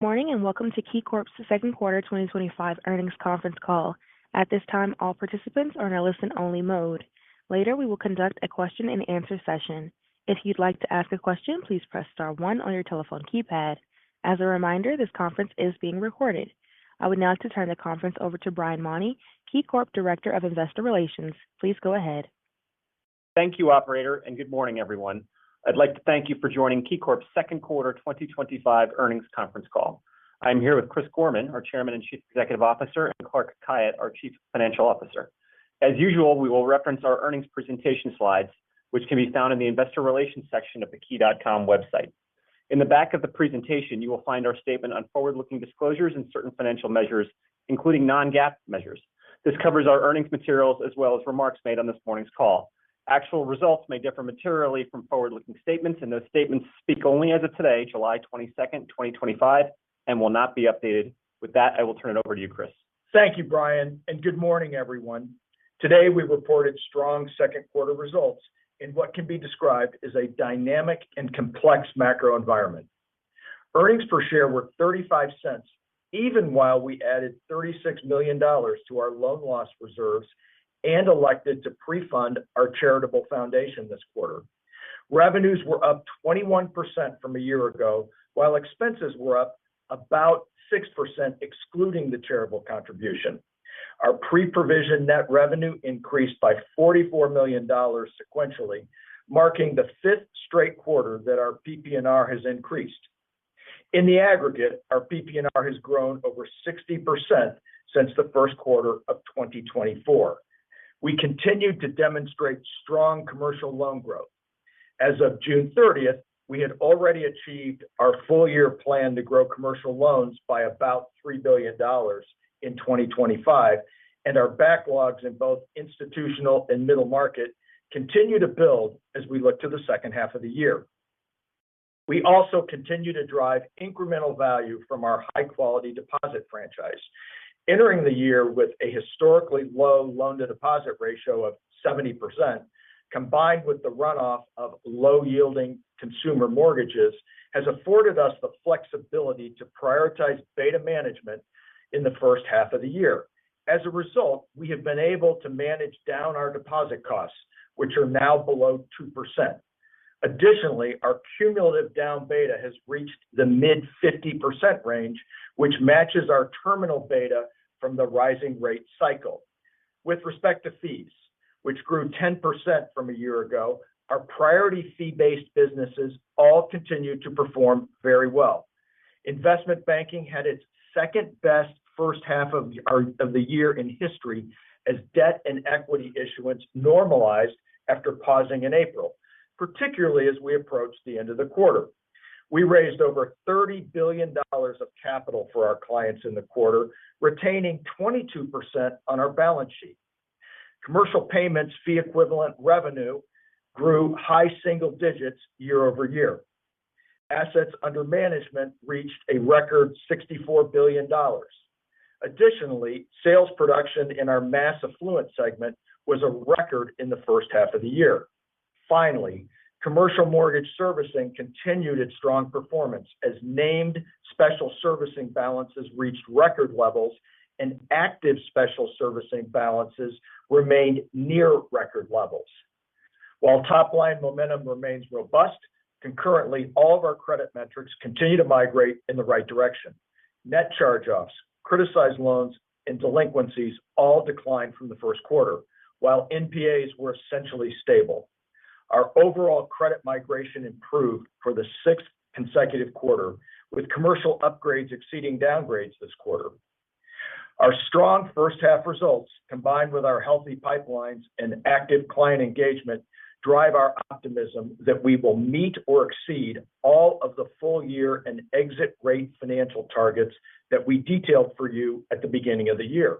Morning and welcome to KeyCorp's second quarter 2025 earnings conference call. At this time, all participants are in a listen-only mode. Later, we will conduct a question-and-answer session. If you'd like to ask a question, please press star one on your telephone keypad. As a reminder, this conference is being recorded. I would now like to turn the conference over to Brian Mauney, KeyCorp Director of Investor Relations. Please go ahead. Thank you, Operator, and good morning, everyone. I'd like to thank you for joining KeyCorp's second quarter 2025 earnings conference call. I'm here with Chris Gorman, our Chairman and Chief Executive Officer, and Clark Khayat, our Chief Financial Officer. As usual, we will reference our earnings presentation slides, which can be found in the Investor Relations section of the Key.com website. In the back of the presentation, you will find our statement on forward-looking disclosures and certain financial measures, including non-GAAP measures. This covers our earnings materials as well as remarks made on this morning's call. Actual results may differ materially from forward-looking statements, and those statements speak only as of today, July 22nd, 2025, and will not be updated. With that, I will turn it over to you, Chris. Thank you, Brian, and good morning, everyone. Today, we reported strong second quarter results in what can be described as a dynamic and complex macro environment. Earnings per share were 35 cents, even while we added $36 million to our loan loss reserves and elected to pre-fund our charitable foundation this quarter. Revenues were up 21% from a year ago, while expenses were up about 6% excluding the charitable contribution. Our pre-provision net revenue increased by $44 million sequentially, marking the fifth straight quarter that our PPNR has increased. In the aggregate, our PPNR has grown over 60% since the first quarter of 2024. We continued to demonstrate strong commercial loan growth. As of June 30th, we had already achieved our full-year plan to grow commercial loans by about $3 billion in 2025, and our backlogs in both institutional and middle market continue to build as we look to the second half of the year. We also continue to drive incremental value from our high-quality deposit franchise. Entering the year with a historically low loan-to-deposit ratio of 70%, combined with the runoff of low-yielding consumer mortgages, has afforded us the flexibility to prioritize beta management in the first half of the year. As a result, we have been able to manage down our deposit costs, which are now below 2%. Additionally, our cumulative down beta has reached the mid-50% range, which matches our terminal beta from the rising rate cycle. With respect to fees, which grew 10% from a year ago, our priority fee-based businesses all continue to perform very well. Investment banking had its second-best first half of the year in history as debt and equity issuance normalized after pausing in April, particularly as we approached the end of the quarter. We raised over $30 billion of capital for our clients in the quarter, retaining 22% on our balance sheet. Commercial payments fee equivalent revenue grew high single digits year over year. Assets under management reached a record $64 billion. Additionally, sales production in our mass affluent segment was a record in the first half of the year. Finally, commercial mortgage servicing continued its strong performance as named special servicing balances reached record levels and active special servicing balances remained near record levels. While top-line momentum remains robust, concurrently, all of our credit metrics continue to migrate in the right direction. Net charge-offs, criticized loans, and delinquencies all declined from the first quarter, while NPAs were essentially stable. Our overall credit migration improved for the sixth consecutive quarter, with commercial upgrades exceeding downgrades this quarter. Our strong first half results, combined with our healthy pipelines and active client engagement, drive our optimism that we will meet or exceed all of the full year and exit rate financial targets that we detailed for you at the beginning of the year.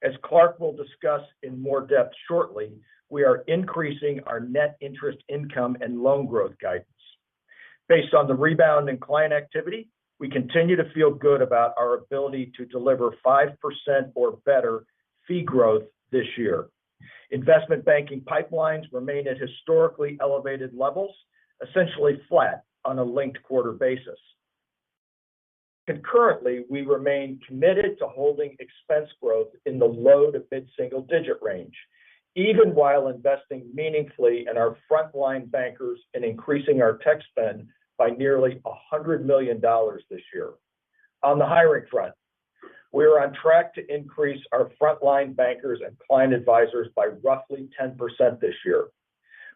As Clark will discuss in more depth shortly, we are increasing our net interest income and loan growth guidance. Based on the rebound in client activity, we continue to feel good about our ability to deliver 5% or better fee growth this year. Investment banking pipelines remain at historically elevated levels, essentially flat on a linked quarter basis. Concurrently, we remain committed to holding expense growth in the low to mid-single digit range, even while investing meaningfully in our frontline bankers and increasing our tech spend by nearly $100 million this year. On the hiring front, we are on track to increase our frontline bankers and client advisors by roughly 10% this year.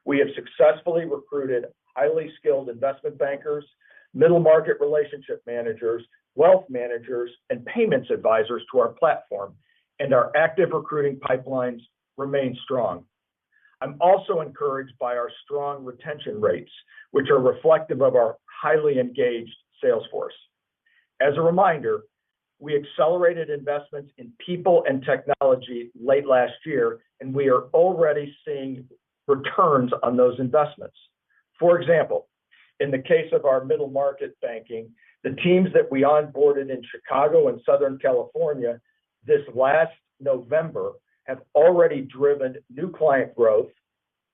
We have successfully recruited highly skilled investment bankers, middle market relationship managers, wealth managers, and payments advisors to our platform, and our active recruiting pipelines remain strong. I'm also encouraged by our strong retention rates, which are reflective of our highly engaged sales force. As a reminder, we accelerated investments in people and technology late last year, and we are already seeing returns on those investments. For example, in the case of our middle market banking, the teams that we onboarded in Chicago and Southern California this last November have already driven new client growth,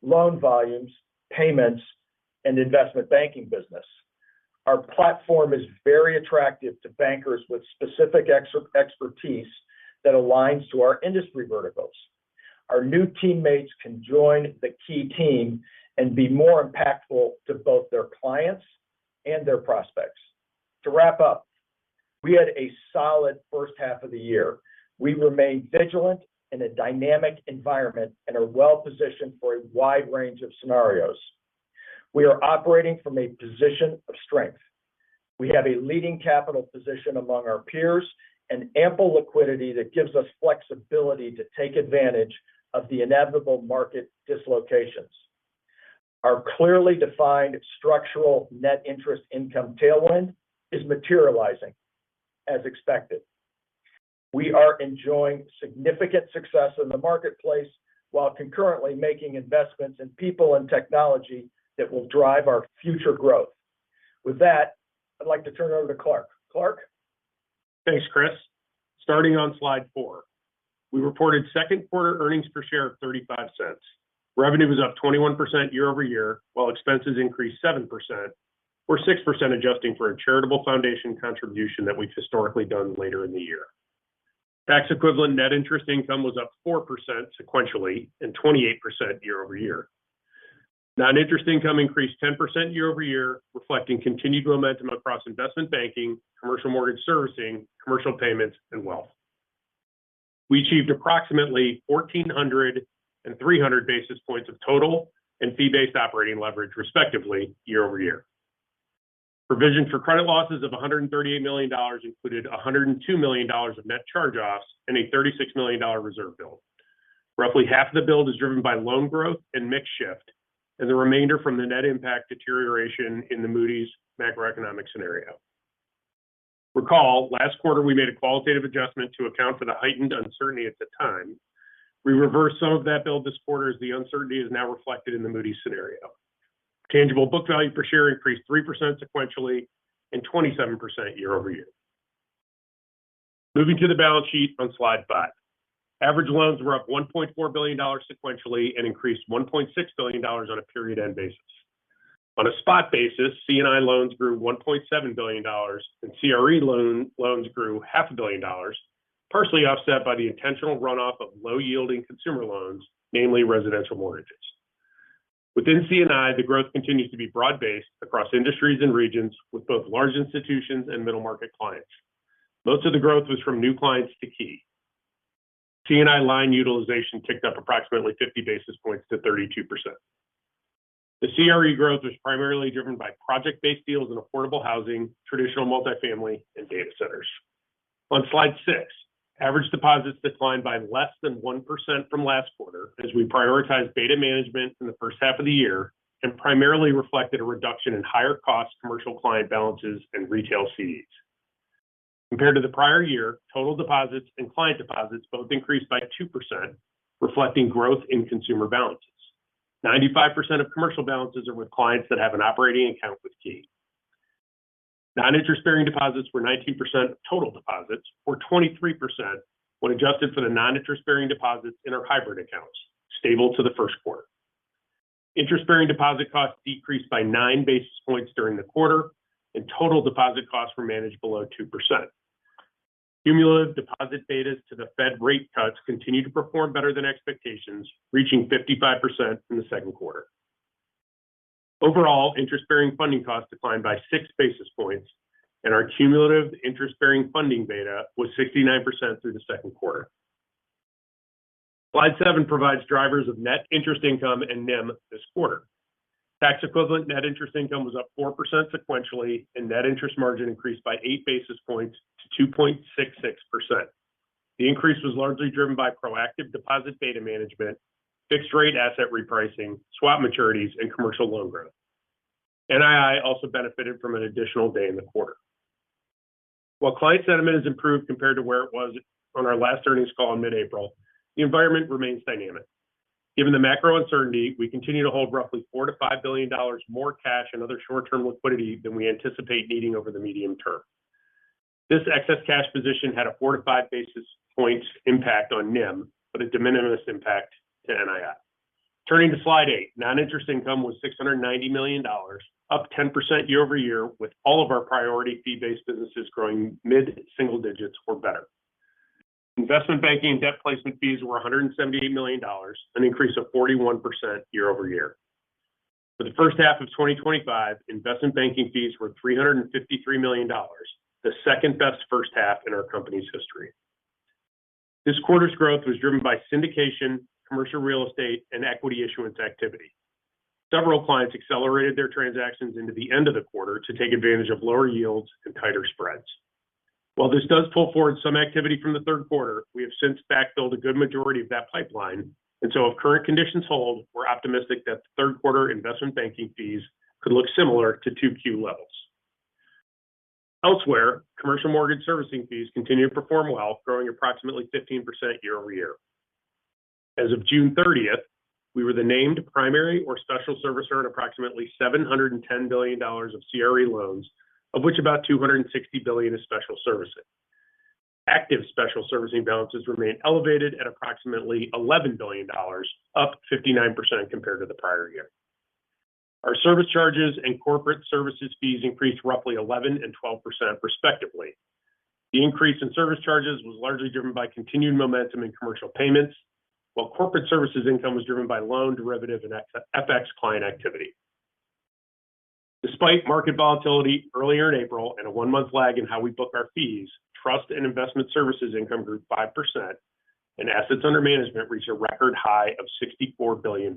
loan volumes, payments, and investment banking business. Our platform is very attractive to bankers with specific expertise that aligns to our industry verticals. Our new teammates can join the Key team and be more impactful to both their clients and their prospects. To wrap up, we had a solid first half of the year. We remain vigilant in a dynamic environment and are well positioned for a wide range of scenarios. We are operating from a position of strength. We have a leading capital position among our peers and ample liquidity that gives us flexibility to take advantage of the inevitable market dislocations. Our clearly defined structural net interest income tailwind is materializing as expected. We are enjoying significant success in the marketplace while concurrently making investments in people and technology that will drive our future growth. With that, I'd like to turn it over to Clark. Clark? Thanks, Chris. Starting on slide 4, we reported second quarter earnings per share of 35 cents. Revenue was up 21% year over year, while expenses increased 7%, or 6% adjusting for a charitable foundation contribution that we've historically done later in the year. Tax equivalent net interest income was up 4% sequentially and 28% year over year. Non-interest income increased 10% year over year, reflecting continued momentum across investment banking, commercial mortgage servicing, commercial payments, and wealth. We achieved approximately 1,400 and 300 basis points of total and fee-based operating leverage, respectively, year over year. Provision for credit losses of $138 million included $102 million of net charge-offs and a $36 million reserve build. Roughly half of the build is driven by loan growth and mix shift, and the remainder from the net impact deterioration in the Moody's macroeconomic scenario. Recall, last quarter we made a qualitative adjustment to account for the heightened uncertainty at the time. We reversed some of that build this quarter as the uncertainty is now reflected in the Moody's scenario. Tangible book value per share increased 3% sequentially and 27% year over year. Moving to the balance sheet on slide 5. Average loans were up $1.4 billion sequentially and increased $1.6 billion on a period-end basis. On a spot basis, C&I loans grew $1.7 billion and CRE loans grew $500 million, partially offset by the intentional runoff of low-yielding consumer loans, namely residential mortgages. Within C&I, the growth continues to be broad-based across industries and regions with both large institutions and middle market clients. Most of the growth was from new clients to Key. C&I line utilization ticked up approximately 50 basis points to 32%. The CRE growth was primarily driven by project-based deals in affordable housing, traditional multifamily, and data centers. On slide 6, average deposits declined by less than 1% from last quarter as we prioritized beta management in the first half of the year and primarily reflected a reduction in higher cost commercial client balances and retail CDs. Compared to the prior year, total deposits and client deposits both increased by 2%, reflecting growth in consumer balances. 95% of commercial balances are with clients that have an operating account with Key. Non-interest-bearing deposits were 19% of total deposits, or 23% when adjusted for the non-interest-bearing deposits in our hybrid accounts, stable to the first quarter. Interest-bearing deposit costs decreased by 9 basis points during the quarter, and total deposit costs were managed below 2%. Cumulative deposit betas to the Fed rate cuts continue to perform better than expectations, reaching 55% in the second quarter. Overall, interest-bearing funding costs declined by 6 basis points, and our cumulative interest-bearing funding beta was 69% through the second quarter. Slide 7 provides drivers of net interest income and NIM this quarter. Tax equivalent net interest income was up 4% sequentially, and net interest margin increased by 8 basis points to 2.66%. The increase was largely driven by proactive deposit beta management, fixed rate asset repricing, swap maturities, and commercial loan growth. NII also benefited from an additional day in the quarter. While client sentiment has improved compared to where it was on our last earnings call in mid-April, the environment remains dynamic. Given the macro uncertainty, we continue to hold roughly $4 to $5 billion more cash and other short-term liquidity than we anticipate needing over the medium term. This excess cash position had a 4 to 5 basis points impact on NIM, but a de minimis impact to NII. Turning to slide 8, non-interest income was $690 million, up 10% year over year, with all of our priority fee-based businesses growing mid-single digits or better. Investment banking and debt placement fees were $178 million, an increase of 41% year over year. For the first half of 2025, investment banking fees were $353 million, the second best first half in our company's history. This quarter's growth was driven by syndication, commercial real estate, and equity issuance activity. Several clients accelerated their transactions into the end of the quarter to take advantage of lower yields and tighter spreads. While this does pull forward some activity from the third quarter, we have since backfilled a good majority of that pipeline, and so if current conditions hold, we're optimistic that the third quarter investment banking fees could look similar to 2Q levels. Elsewhere, commercial mortgage servicing fees continue to perform well, growing approximately 15% year over year. As of June 30th, we were the named primary or special servicer on approximately $710 billion of CRE loans, of which about $260 billion is special servicing. Active special servicing balances remain elevated at approximately $11 billion, up 59% compared to the prior year. Our service charges and corporate services fees increased roughly 11% and 12% respectively. The increase in service charges was largely driven by continued momentum in commercial payments, while corporate services income was driven by loan, derivative, and FX client activity. Despite market volatility earlier in April and a 1-month lag in how we book our fees, trust and investment services income grew 5%, and assets under management reached a record high of $64 billion.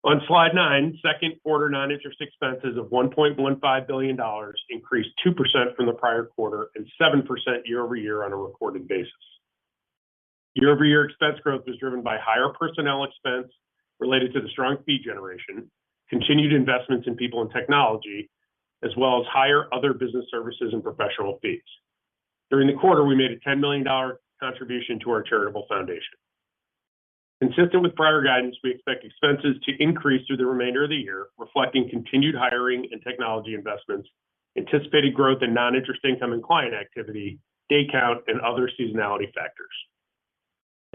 On slide 9, second quarter non-interest expenses of $1.15 billion increased 2% from the prior quarter and 7% year over year on a recorded basis. Year over year expense growth was driven by higher personnel expense related to the strong fee generation, continued investments in people and technology, as well as higher other business services and professional fees. During the quarter, we made a $10 million contribution to our charitable foundation. Consistent with prior guidance, we expect expenses to increase through the remainder of the year, reflecting continued hiring and technology investments, anticipated growth in non-interest income and client activity, day count, and other seasonality factors.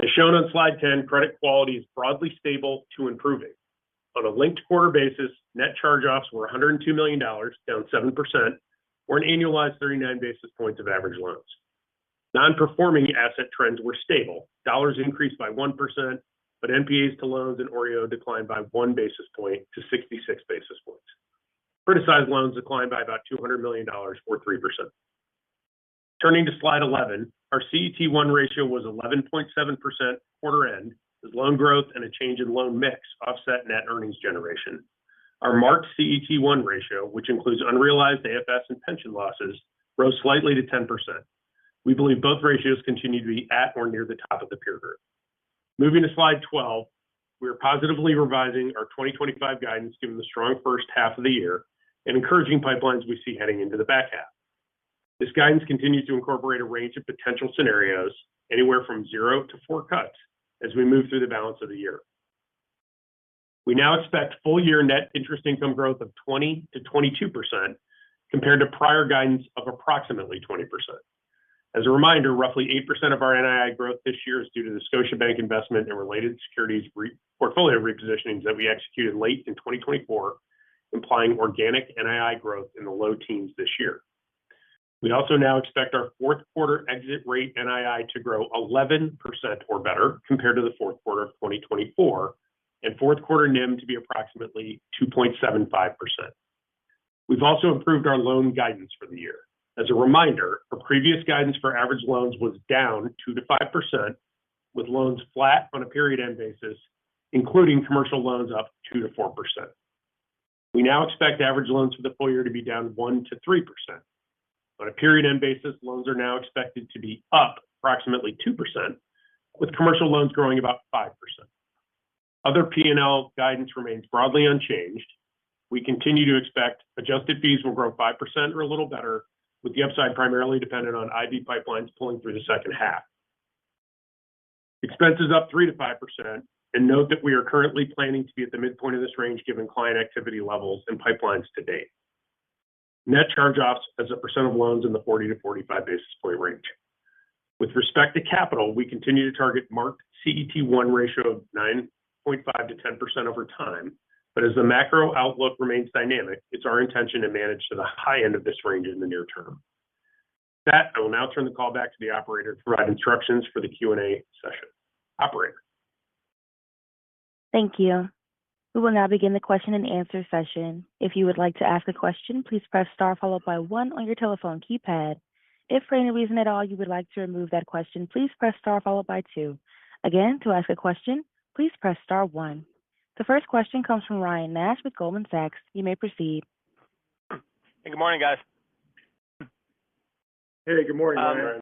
As shown on slide 10, credit quality is broadly stable to improving. On a linked quarter basis, net charge-offs were $102 million, down 7%, or an annualized 39 basis points of average loans. Non-performing asset trends were stable. Dollars increased by 1%, but NPAs to loans and OREO declined by 1 basis point to 66 basis points. Criticized loans declined by about $200 million, or 3%. Turning to slide 11, our CET1 ratio was 11.7% quarter end, as loan growth and a change in loan mix offset net earnings generation. Our marked CET1 ratio, which includes unrealized AFS and pension losses, rose slightly to 10%. We believe both ratios continue to be at or near the top of the peer group. Moving to slide 12, we are positively revising our 2025 guidance given the strong first half of the year and encouraging pipelines we see heading into the back half. This guidance continues to incorporate a range of potential scenarios, anywhere from 0 to 4 cuts, as we move through the balance of the year. We now expect full-year net interest income growth of 20 to 22%, compared to prior guidance of approximately 20%. As a reminder, roughly 8% of our NII growth this year is due to the Scotiabank investment and related securities portfolio repositionings that we executed late in 2024 implying organic NII growth in the low teens this year. We also now expect our fourth quarter exit rate NII to grow 11% or better compared to the fourth quarter of 2024, and fourth quarter NIM to be approximately 2.75%. We've also improved our loan guidance for the year. As a reminder, our previous guidance for average loans was down 2 to 5%, with loans flat on a period end basis, including commercial loans up 2 to 4%. We now expect average loans for the full year to be down 1 to 3%. On a period end basis, loans are now expected to be up approximately 2%, with commercial loans growing about 5%. Other P&L guidance remains broadly unchanged. We continue to expect adjusted fees will grow 5% or a little better, with the upside primarily dependent on IB pipelines pulling through the second half. Expenses up 3 to 5%, and note that we are currently planning to be at the midpoint of this range given client activity levels and pipelines to date. Net charge-offs as a percent of loans in the 40 to 45 basis point range. With respect to capital, we continue to target marked CET1 ratio of 9.5 to 10% over time, but as the macro outlook remains dynamic, it's our intention to manage to the high end of this range in the near term. With that, I will now turn the call back to the operator to provide instructions for the Q&A session. Operator. Thank you. We will now begin the question and answer session. If you would like to ask a question, please press star followed by 1 on your telephone keypad. If for any reason at all you would like to remove that question, please press star followed by 2. Again, to ask a question, please press star 1. The first question comes from Ryan Nash with Goldman Sachs. You may proceed. Hey, good morning, guys. Hey, good morning, Ryan.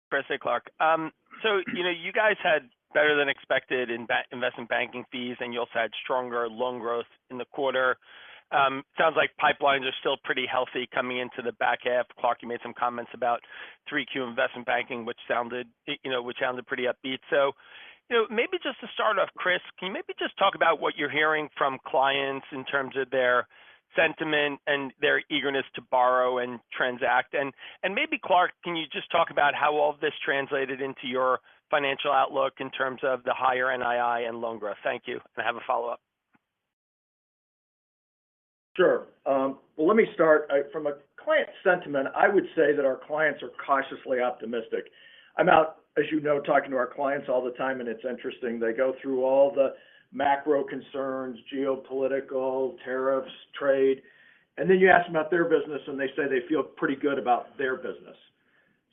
Chris, hey, Clark. So, you guys had better than expected in investment banking fees, and you also had stronger loan growth in the quarter. Sounds like pipelines are still pretty healthy coming into the back half. Clark, you made some comments about 3Q investment banking, which sounded pretty upbeat. So, maybe just to start off, Chris, can you maybe just talk about what you're hearing from clients in terms of their sentiment and their eagerness to borrow and transact? And maybe, Clark, can you just talk about how all of this translated into your financial outlook in terms of the higher NII and loan growth? Thank you. And I have a follow-up. Sure. Well, let me start. From a client sentiment, I would say that our clients are cautiously optimistic. I'm out, as you know, talking to our clients all the time, and it's interesting. They go through all the macro concerns, geopolitical, tariffs, trade, and then you ask them about their business, and they say they feel pretty good about their business.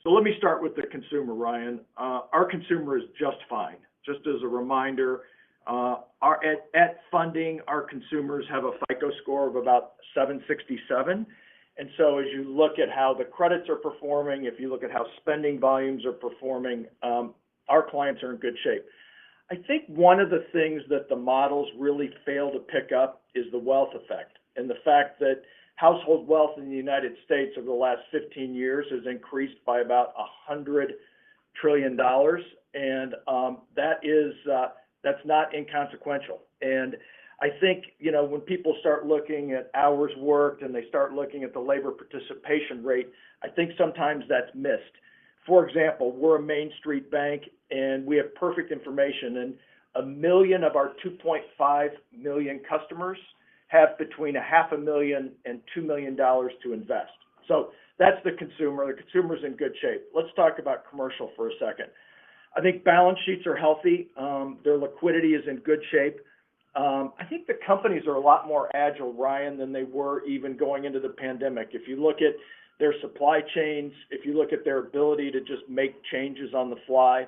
So let me start with the consumer, Ryan. Our consumer is just fine. Just as a reminder, at funding, our consumers have a FICO score of about 767. And so as you look at how the credits are performing, if you look at how spending volumes are performing, our clients are in good shape. I think one of the things that the models really fail to pick up is the wealth effect, and the fact that household wealth in the United States over the last 15 years has increased by about $100 trillion, and that's not inconsequential. And I think, when people start looking at hours worked and they start looking at the labor participation rate, I think sometimes that's missed. For example, we're a Main Street bank, and we have perfect information, and 1 million of our 2.5 million customers have between $500,000 and $2 million to invest. So that's the consumer. The consumer's in good shape. Let's talk about commercial for a second. I think balance sheets are healthy. Their liquidity is in good shape. I think the companies are a lot more agile, Ryan, than they were even going into the pandemic. If you look at their supply chains, if you look at their ability to just make changes on the fly,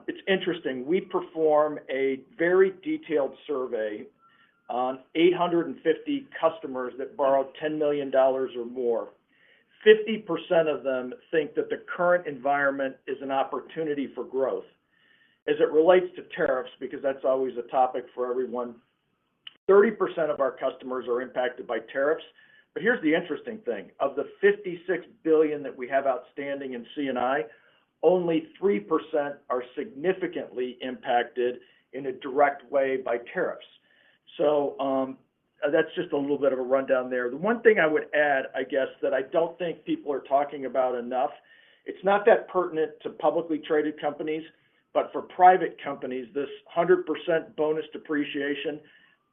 it's interesting. We perform a very detailed survey on 850 customers that borrowed $10 million or more. 50% of them think that the current environment is an opportunity for growth. As it relates to tariffs, because that's always a topic for everyone, 30% of our customers are impacted by tariffs. But here's the interesting thing. Of the $56 billion that we have outstanding in C&I, only 3% are significantly impacted in a direct way by tariffs. So that's just a little bit of a rundown there. The one thing I would add, I guess, that I don't think people are talking about enough, it's not that pertinent to publicly traded companies, but for private companies, this 100% bonus depreciation,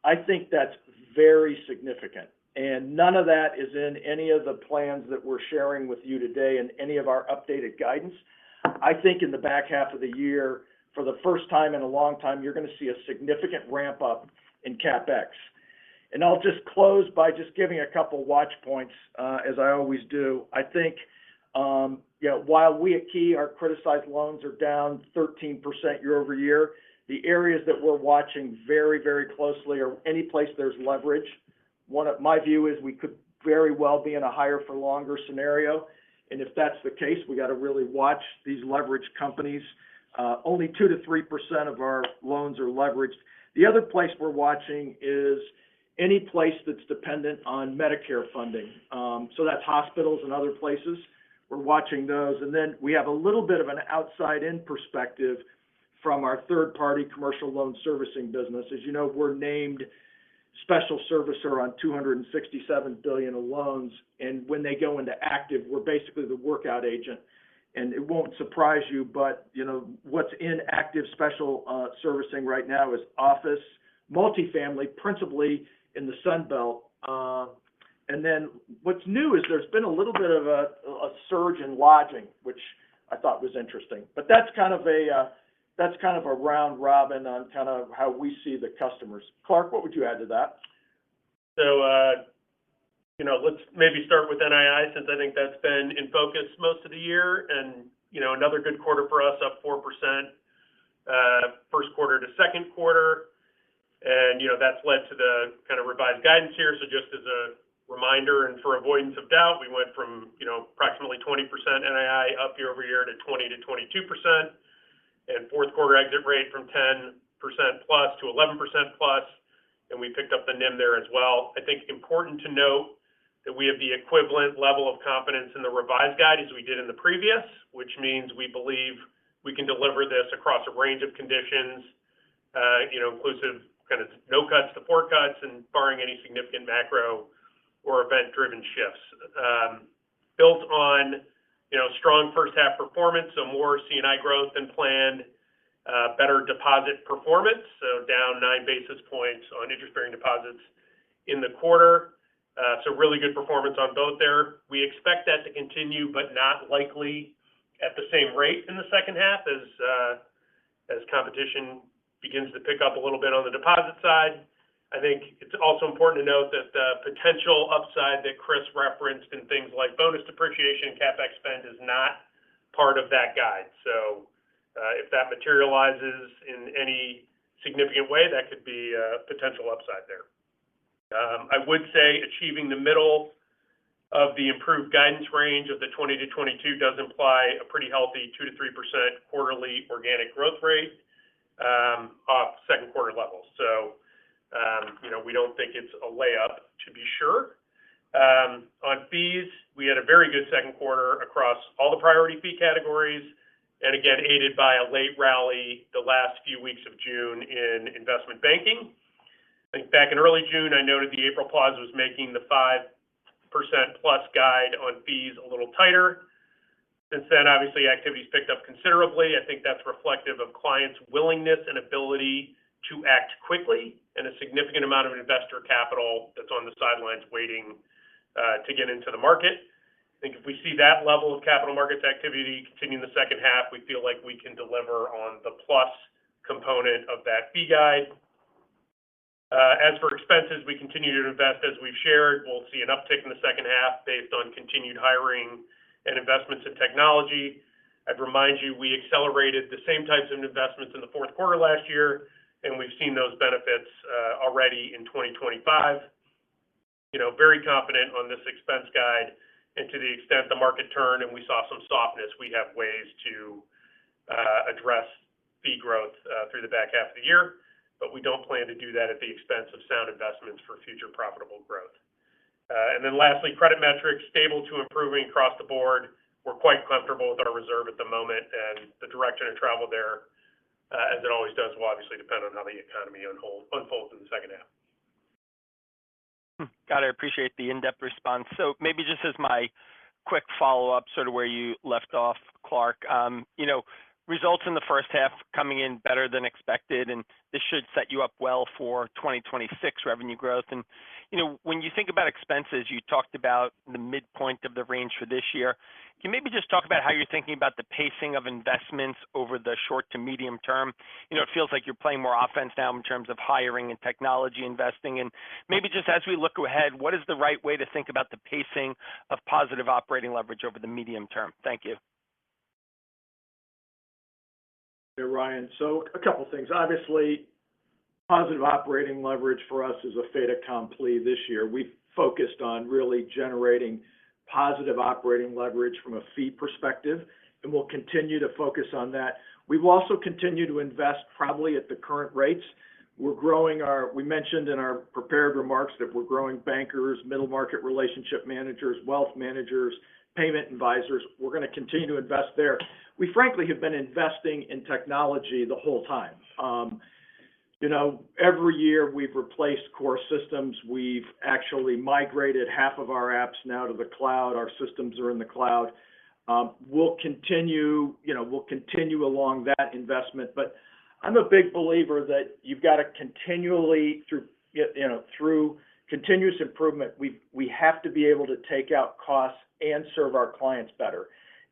I think that's very significant. And none of that is in any of the plans that we're sharing with you today and any of our updated guidance. I think in the back half of the year, for the first time in a long time, you're going to see a significant ramp up in CapEx. And I'll just close by just giving a couple watch points, as I always do. I think, while we at Key, our criticized loans are down 13% year over year, the areas that we're watching very, very closely are any place there's leverage. My view is we could very well be in a higher for longer scenario. And if that's the case, we got to really watch these leverage companies. Only 2 to 3% of our loans are leveraged. The other place we're watching is any place that's dependent on Medicare funding. So that's hospitals and other places. We're watching those. And then we have a little bit of an outside-in perspective from our third-party commercial loan servicing business. As you know, we're named special servicer on $267 billion of loans. And when they go into active, we're basically the workout agent. And it won't surprise you, but what's in active special servicing right now is office, multifamily, principally in the Sun Belt. And then what's new is there's been a little bit of a surge in lodging, which I thought was interesting. But that's kind of a round robin on kind of how we see the customers. Clark, what would you add to that? So, let's maybe start with NII, since I think that's been in focus most of the year. And, another good quarter for us, up 4%, first quarter to second quarter. And, that's led to the kind of revised guidance here. So just as a reminder and for avoidance of doubt, we went from, approximately 20% NII up year over year to 20 to 22%. And fourth quarter exit rate from 10% plus to 11% plus. And we picked up the NIM there as well. I think important to note that we have the equivalent level of confidence in the revised guide as we did in the previous, which means we believe we can deliver this across a range of conditions, inclusive kind of no cuts to 4 cuts and barring any significant macro or event-driven shifts. Built on, strong first half performance, so more C&I growth than planned, better deposit performance, so down 9 basis points on interest-bearing deposits in the quarter. So really good performance on both there. We expect that to continue, but not likely at the same rate in the second half as competition begins to pick up a little bit on the deposit side. I think it's also important to note that the potential upside that Chris referenced in things like bonus depreciation and CapEx spend is not part of that guide. So if that materializes in any significant way, that could be a potential upside there. I would say achieving the middle of the improved guidance range of the 20 to 22 does imply a pretty healthy 2 to 3% quarterly organic growth rate off second quarter levels. So, we don't think it's a layup, to be sure. On fees, we had a very good second quarter across all the priority fee categories, and again, aided by a late rally the last few weeks of June in investment banking. I think back in early June, I noted the April pause was making the 5% plus guide on fees a little tighter. Since then, obviously, activity's picked up considerably. I think that's reflective of clients' willingness and ability to act quickly and a significant amount of investor capital that's on the sidelines waiting to get into the market. I think if we see that level of capital markets activity continue in the second half, we feel like we can deliver on the plus component of that fee guide. As for expenses, we continue to invest as we've shared. We'll see an uptick in the second half based on continued hiring and investments in technology. I'd remind you, we accelerated the same types of investments in the fourth quarter last year, and we've seen those benefits already in 2025. Very confident on this expense guide, and to the extent the market turned and we saw some softness, we have ways to address fee growth through the back half of the year. But we don't plan to do that at the expense of sound investments for future profitable growth. And then lastly, credit metrics, stable to improving across the board. We're quite comfortable with our reserve at the moment, and the direction of travel there, as it always does, will obviously depend on how the economy unfolds in the second half. Got it. Appreciate the in-depth response. So maybe just as my quick follow-up, sort of where you left off, Clark, results in the first half coming in better than expected, and this should set you up well for 2026 revenue growth. And, when you think about expenses, you talked about the midpoint of the range for this year. Can you maybe just talk about how you're thinking about the pacing of investments over the short to medium term? It feels like you're playing more offense now in terms of hiring and technology investing. And maybe just as we look ahead, what is the right way to think about the pacing of positive operating leverage over the medium term? Thank you. Yeah, Ryan. So a couple things. Obviously, positive operating leverage for us is a fait accompli this year. We've focused on really generating positive operating leverage from a fee perspective, and we'll continue to focus on that. We will also continue to invest probably at the current rates. We're growing we mentioned in our prepared remarks that we're growing bankers, middle market relationship managers, wealth managers, payment advisors. We're going to continue to invest there. We frankly have been investing in technology the whole time. Every year we've replaced core systems. We've actually migrated half of our apps now to the cloud. Our systems are in the cloud. We'll continue along that investment. But I'm a big believer that you've got to continually through continuous improvement, we have to be able to take out costs and serve our clients better.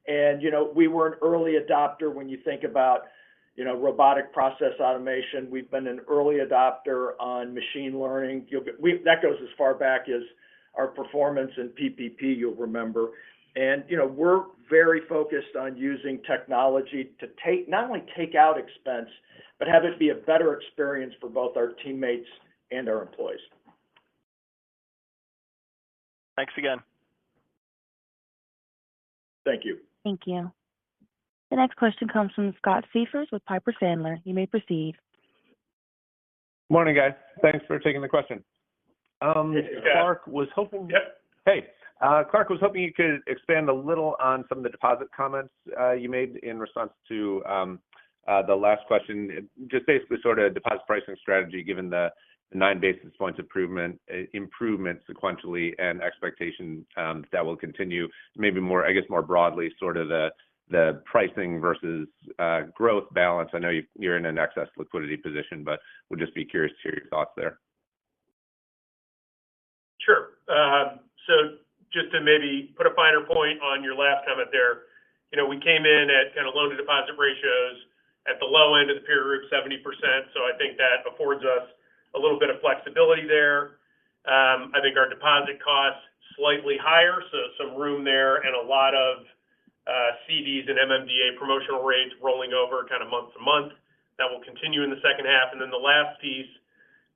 And, we were an early adopter when you think about, robotic process automation. We've been an early adopter on machine learning. That goes as far back as our performance in PPP, you'll remember. And, we're very focused on using technology to not only take out expense, but have it be a better experience for both our teammates and our employees. Thanks again. Thank you. Thank you. The next question comes from Scott Siefers with Piper Sandler. You may proceed. Morning, guys. Thanks for taking the question. Clark was hoping. Yep. Hey, Clark was hoping you could expand a little on some of the deposit comments you made in response to the last question. Just basically sort of deposit pricing strategy, given the 9 basis points improvement sequentially, and expectation that will continue. Maybe more broadly, sort of the pricing versus growth balance. I know you're in an excess liquidity position, but would just be curious to hear your thoughts there. Sure. So just to maybe put a finer point on your last comment there, we came in at kind of loan to deposit ratios at the low end of the peer group, 70%. So I think that affords us a little bit of flexibility there. I think our deposit costs slightly higher, so some room there, and a lot of CDs and MMDA promotional rates rolling over kind of month to month. That will continue in the second half. And then the last piece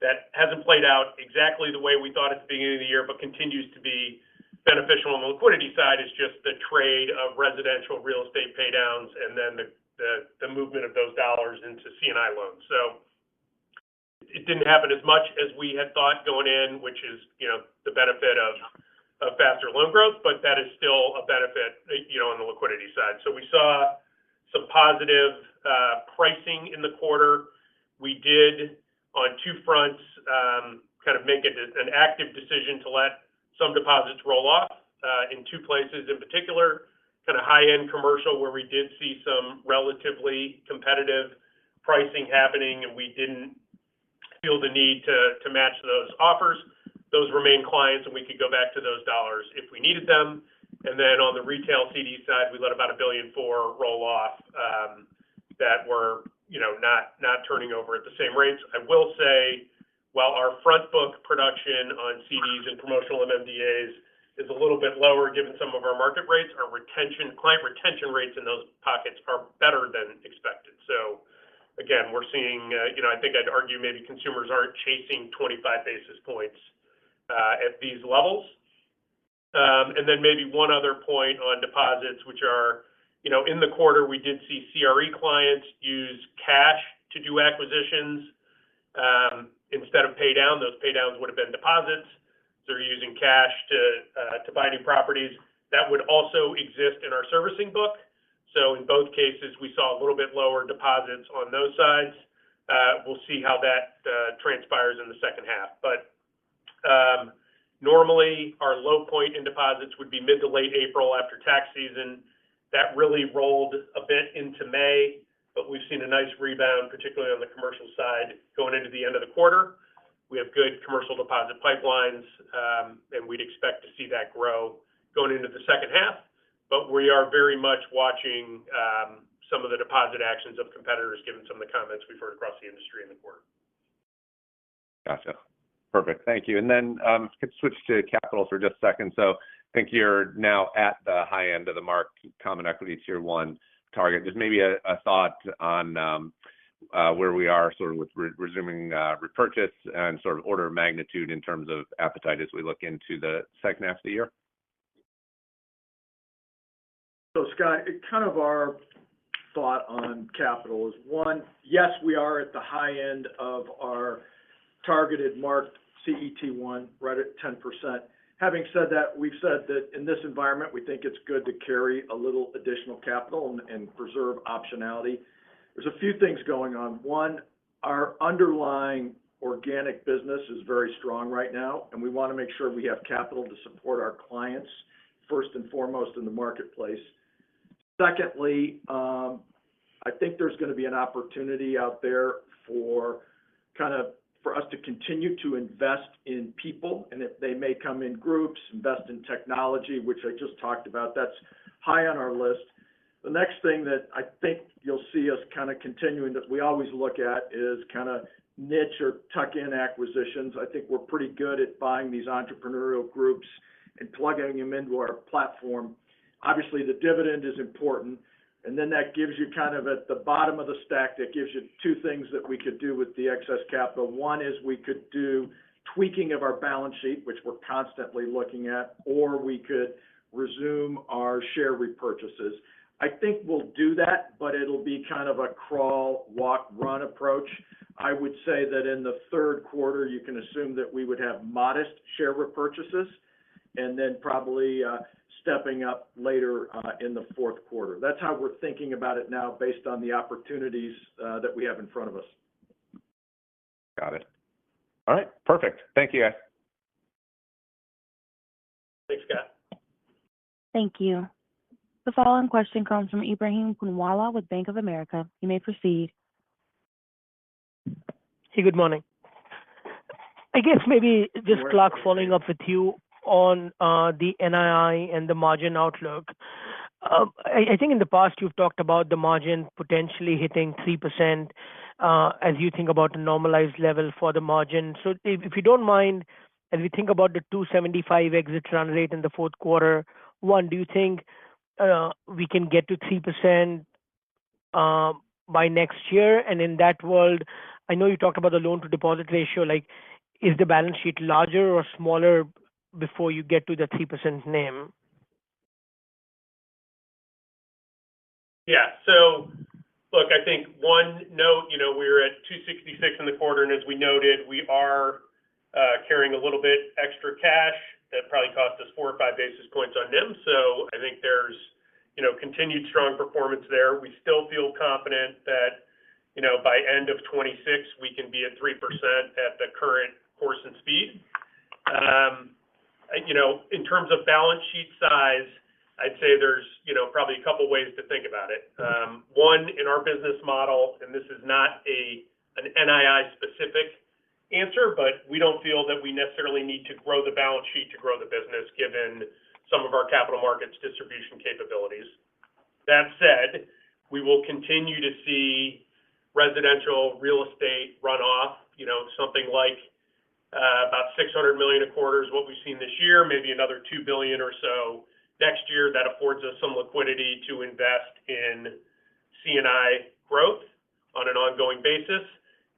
that hasn't played out exactly the way we thought at the beginning of the year, but continues to be beneficial on the liquidity side, is just the trade of residential real estate paydowns and then the movement of those dollars into C&I loans. So it didn't happen as much as we had thought going in, which is, the benefit of faster loan growth, but that is still a benefit, on the liquidity side. So we saw some positive pricing in the quarter. We did, on two fronts, kind of make an active decision to let some deposits roll off in two places in particular, kind of high-end commercial, where we did see some relatively competitive pricing happening, and we didn't feel the need to match those offers. Those remain clients, and we could go back to those dollars if we needed them. And then on the retail CD side, we let about $1.4 billion roll off that were, not turning over at the same rates. I will say, while our front book production on CDs and promotional MMDAs is a little bit lower given some of our market rates, our client retention rates in those pockets are better than expected. So again, we're seeing, I think I'd argue maybe consumers aren't chasing 25 basis points at these levels. And then maybe one other point on deposits, which are, in the quarter, we did see CRE clients use cash to do acquisitions instead of pay down. Those pay downs would have been deposits. So they're using cash to buy new properties. That would also exist in our servicing book. So in both cases, we saw a little bit lower deposits on those sides. We'll see how that transpires in the second half. But normally, our low point in deposits would be mid to late April after tax season. That really rolled a bit into May. but we've seen a nice rebound, particularly on the commercial side, going into the end of the quarter. We have good commercial deposit pipelines, and we'd expect to see that grow going into the second half. But we are very much watching some of the deposit actions of competitors, given some of the comments we've heard across the industry in the quarter. Gotcha. Perfect. Thank you. And then could switch to capital for just a second. So I think you're now at the high end of the mark common equity tier 1 target. Just maybe a thought on where we are sort of with resuming repurchase and sort of order of magnitude in terms of appetite as we look into the second half of the year. So, Scott, kind of our thought on capital is, one, yes, we are at the high end of our targeted marked CET1, right at 10%. Having said that, we've said that in this environment, we think it's good to carry a little additional capital and preserve optionality. There's a few things going on. One, our underlying organic business is very strong right now, and we want to make sure we have capital to support our clients first and foremost in the marketplace. Secondly, I think there's going to be an opportunity out there for us to continue to invest in people, and if they may come in groups, invest in technology, which I just talked about. That's high on our list. The next thing that I think you'll see us kind of continuing that we always look at is kind of niche or tuck-in acquisitions. I think we're pretty good at buying these entrepreneurial groups and plugging them into our platform. Obviously, the dividend is important, and then that gives you kind of at the bottom of the stack, that gives you two things that we could do with the excess capital. One is we could do tweaking of our balance sheet, which we're constantly looking at, or we could resume our share repurchases. I think we'll do that, but it'll be kind of a crawl, walk, run approach. I would say that in the third quarter, you can assume that we would have modest share repurchases, and then probably stepping up later in the fourth quarter. That's how we're thinking about it now based on the opportunities that we have in front of us. Got it. All right. Perfect. Thank you, guys. Thanks, Scott. Thank you. The following question comes from Ebrahim Poonawala with Bank of America. You may proceed. Hey, good morning. I guess maybe just Clark, following up with you on the NII and the margin outlook. I think in the past you've talked about the margin potentially hitting 3% as you think about a normalized level for the margin. So if you don't mind, as we think about the 275 exit run rate in the fourth quarter, one, do you think we can get to 3% by next year? And in that world, I know you talked about the loan to deposit ratio. Like, is the balance sheet larger or smaller before you get to the 3% NIM? Yeah. So, look, I think one note, we were at 266 in the quarter, and as we noted, we are carrying a little bit extra cash. That probably cost us 4 or 5 basis points on NIM. So I think there's, continued strong performance there. We still feel confident that, by end of 26, we can be at 3% at the current course and speed. In terms of balance sheet size, I'd say there's, probably a couple ways to think about it. One, in our business model, and this is not an NII specific answer, but we don't feel that we necessarily need to grow the balance sheet to grow the business, given some of our capital markets distribution capabilities. That said, we will continue to see residential real estate run off, something like about $600 million a quarter is what we've seen this year, maybe another $2 billion or so next year. That affords us some liquidity to invest in C&I growth on an ongoing basis.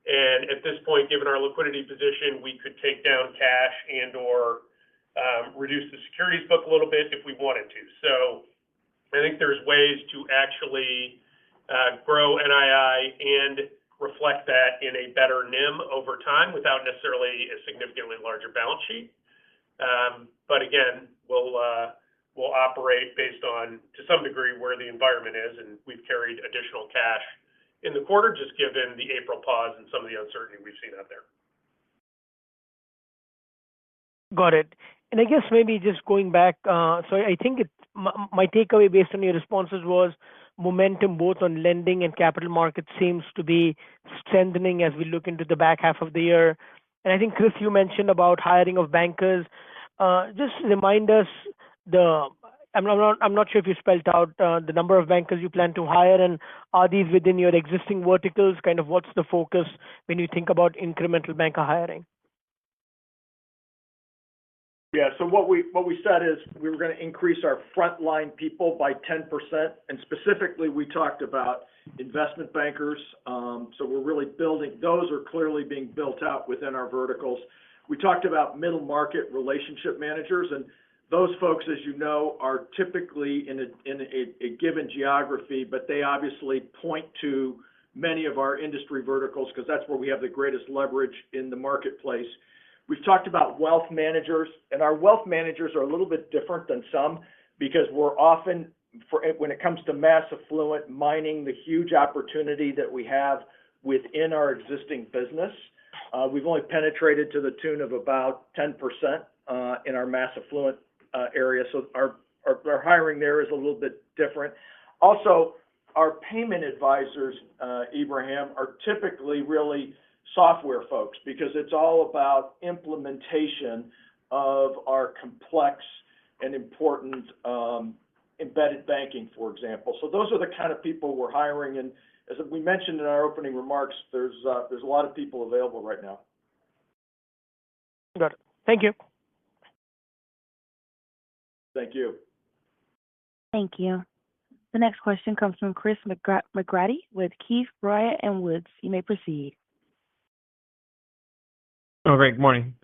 And at this point, given our liquidity position, we could take down cash and or reduce the securities book a little bit if we wanted to. So I think there's ways to actually grow NII and reflect that in a better NIM over time without necessarily a significantly larger balance sheet. But again, we'll operate based on, to some degree, where the environment is, and we've carried additional cash in the quarter, just given the April pause and some of the uncertainty we've seen out there. Got it. And I guess maybe just going back, so I think my takeaway based on your responses was momentum both on lending and capital markets seems to be strengthening as we look into the back half of the year. And I think, Chris, you mentioned about hiring of bankers. Just remind us the I'm not sure if you spelled out the number of bankers you plan to hire, and are these within your existing verticals? Kind of what's the focus when you think about incremental banker hiring? Yeah, so what we said is we were going to increase our frontline people by 10%, and specifically we talked about investment bankers. So we're really building; those are clearly being built out within our verticals. We talked about middle market relationship managers, and those folks, as you know, are typically in a given geography, but they obviously point to many of our industry verticals because that's where we have the greatest leverage in the marketplace. We've talked about wealth managers, and our wealth managers are a little bit different than some because we're often, when it comes to mass affluent, mining the huge opportunity that we have within our existing business. We've only penetrated to the tune of about 10% in our mass affluent area, so our hiring there is a little bit different. Also, our payment advisors, Ibrahim, are typically really software folks because it's all about implementation of our complex and important embedded banking, for example. So those are the kind of people we're hiring, and as we mentioned in our opening remarks, there's a lot of people available right now. Got it. Thank you. Thank you. Thank you. The next question comes from Chris McGratty with Keefe, Bruyette & Woods. You may proceed. Oh, great. Good morning.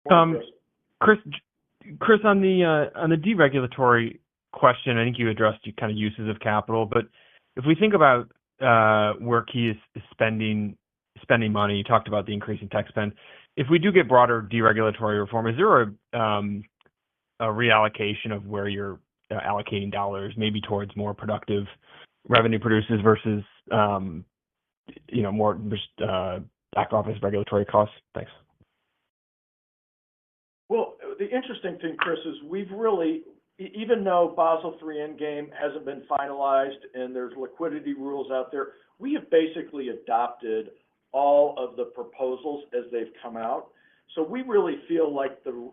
Chris, on the deregulatory question, I think you addressed kind of uses of capital, but if we think about where Key is spending money, you talked about the increase in tech spend. If we do get broader deregulatory reform, is there a reallocation of where you're allocating dollars, maybe towards more productive revenue producers versus more just back office regulatory costs? Thanks. Well, the interesting thing, Chris, is we've really, even though Basel III Endgame hasn't been finalized and there's liquidity rules out there, we have basically adopted all of the proposals as they've come out. So we really feel like the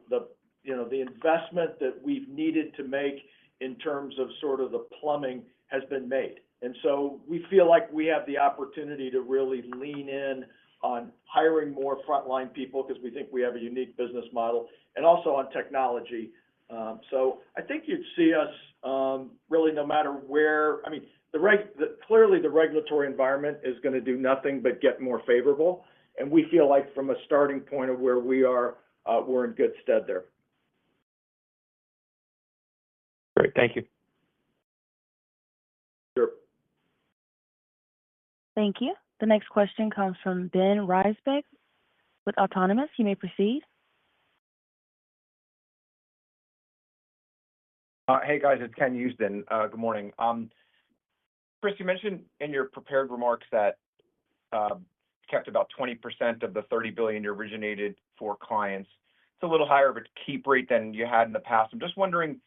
investment that we've needed to make in terms of sort of the plumbing has been made. And so we feel like we have the opportunity to really lean in on hiring more frontline people because we think we have a unique business model, and also on technology. So I think you'd see us really no matter where. I mean, clearly the regulatory environment is going to do nothing but get more favorable, and we feel like from a starting point of where we are, we're in good stead there. Great, thank you. Sure. Thank you. The next question comes from Ben Reisbeck with Autonomous. You may proceed. Hey guys, it's Ken Houston. Good morning. Chris, you mentioned in your prepared remarks that kept about 20% of the $30 billion you originated for clients. It's a little higher of a keep rate than you had in the past. I'm just wondering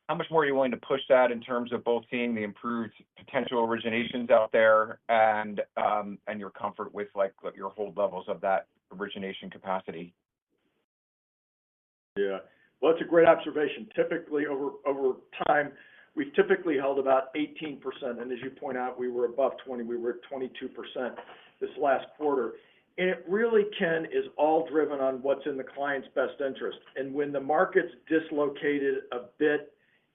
how much more are you willing to push that in terms of both seeing the improved potential originations out there and your comfort with like your hold levels of that origination capacity? Yeah, well, it's a great observation. Typically, over time, we've typically held about 18%, and as you point out, we were above 20. We were at 22% this last quarter. And it really, Ken, is all driven on what's in the client's best interest. And when the market's dislocated a bit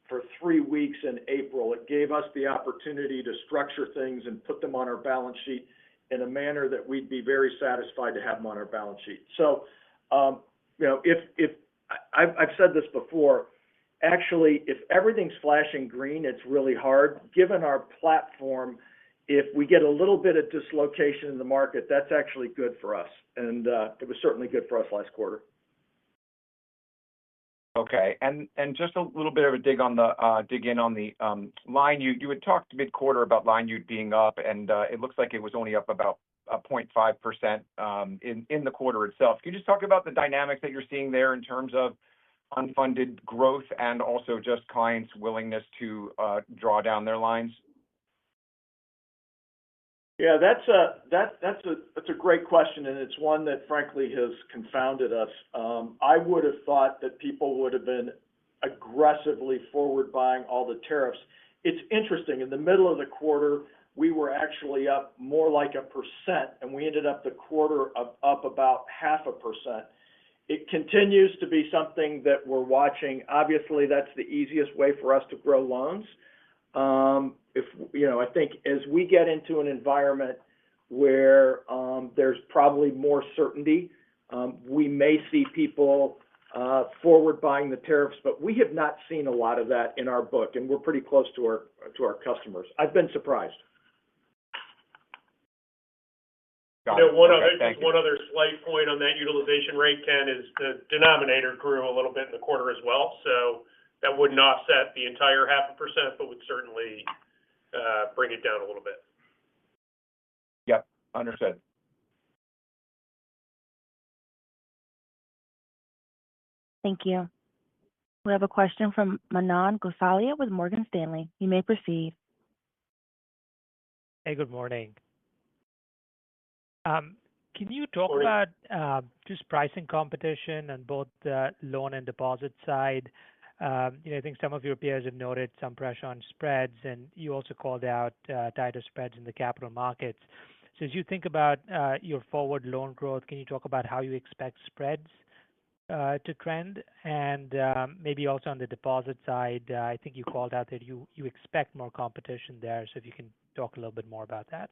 for 3 weeks in April, it gave us the opportunity to structure things and put them on our balance sheet in a manner that we'd be very satisfied to have them on our balance sheet. So, if I've said this before, actually, if everything's flashing green, it's really hard. Given our platform, if we get a little bit of dislocation in the market, that's actually good for us. And it was certainly good for us last quarter. Okay, and just a little bit of a dig in on the line. You had talked mid-quarter about line yield being up, and it looks like it was only up about 0.5% in the quarter itself. Can you just talk about the dynamics that you're seeing there in terms of unfunded growth and also just clients' willingness to draw down their lines? Yeah, that's a great question, and it's one that frankly has confounded us. I would have thought that people would have been aggressively forward buying all the tariffs. It's interesting. In the middle of the quarter, we were actually up more like 1%, and we ended up the quarter up about 0.5%. It continues to be something that we're watching. Obviously, that's the easiest way for us to grow loans. I think as we get into an environment where there's probably more certainty, we may see people forward buying the tariffs, but we have not seen a lot of that in our book, and we're pretty close to our customers. I've been surprised. One other slight point on that utilization rate, Ken, is the denominator grew a little bit in the quarter as well. So that wouldn't offset the entire 0.5%, but would certainly bring it down a little bit. Yep, understood. Thank you. We have a question from Manan Gosalia with Morgan Stanley. You may proceed. Hey, good morning. Can you talk about just pricing competition on both the loan and deposit side? I think some of your peers have noted some pressure on spreads, and you also called out tighter spreads in the capital markets. So as you think about your forward loan growth, can you talk about how you expect spreads to trend? And maybe also on the deposit side, I think you called out that you expect more competition there. So if you can talk a little bit more about that.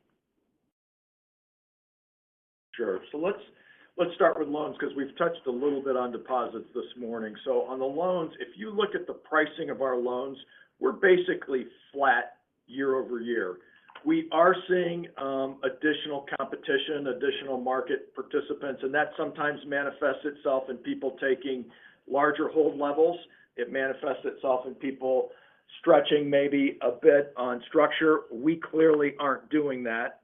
Sure. So let's start with loans because we've touched a little bit on deposits this morning. So on the loans, if you look at the pricing of our loans, we're basically flat year over year. We are seeing additional competition, additional market participants, and that sometimes manifests itself in people taking larger hold levels. It manifests itself in people stretching maybe a bit on structure. We clearly aren't doing that.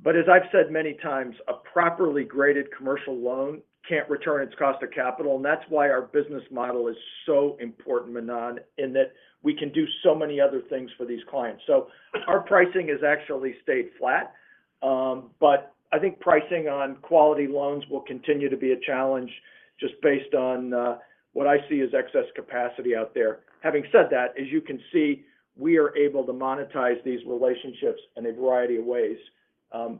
But as I've said many times, a properly graded commercial loan can't return its cost of capital, and that's why our business model is so important, Manan, in that we can do so many other things for these clients. So our pricing has actually stayed flat, but I think pricing on quality loans will continue to be a challenge just based on what I see as excess capacity out there. Having said that, as you can see, we are able to monetize these relationships in a variety of ways.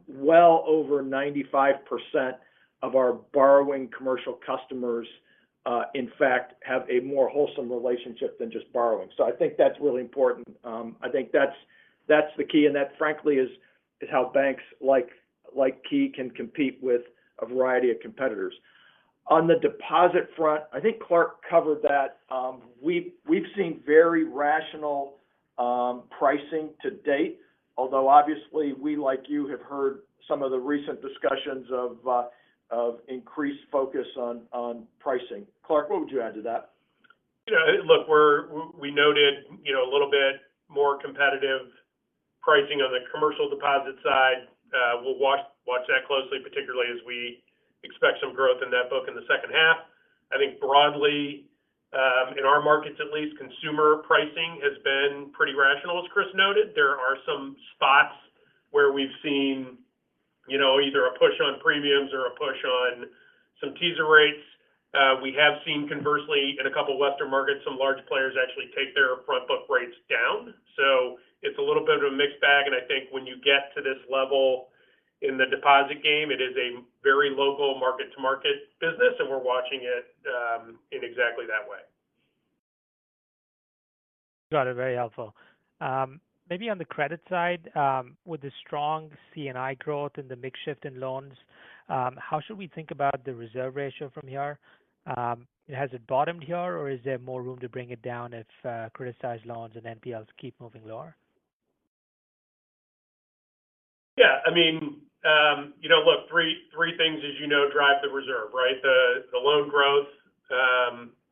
Well over 95% of our borrowing commercial customers, in fact, have a more wholesome relationship than just borrowing. So I think that's really important. I think that's the key, and that, frankly, is how banks like Key can compete with a variety of competitors. On the deposit front, I think Clark covered that. We've seen very rational pricing to date. Although obviously we, like you, have heard some of the recent discussions of increased focus on pricing. Clark, what would you add to that? Look, we noted a little bit more competitive pricing on the commercial deposit side. We'll watch that closely, particularly as we expect some growth in that book in the second half. I think broadly, in our markets at least, consumer pricing has been pretty rational, as Chris noted. There are some spots where we've seen, either a push on premiums or a push on some teaser rates. We have seen, conversely, in a couple of Western markets, some large players actually take their front book rates down. So it's a little bit of a mixed bag, and I think when you get to this level in the deposit game, it is a very local market-to-market business, and we're watching it in exactly that way. Got it. Very helpful. Maybe on the credit side, with the strong C&I growth and the mix shift in loans, how should we think about the reserve ratio from here? Has it bottomed here, or is there more room to bring it down if criticized loans and NPLs keep moving lower? Yeah, I mean, look, three things, as you know, drive the reserve, right? The loan growth,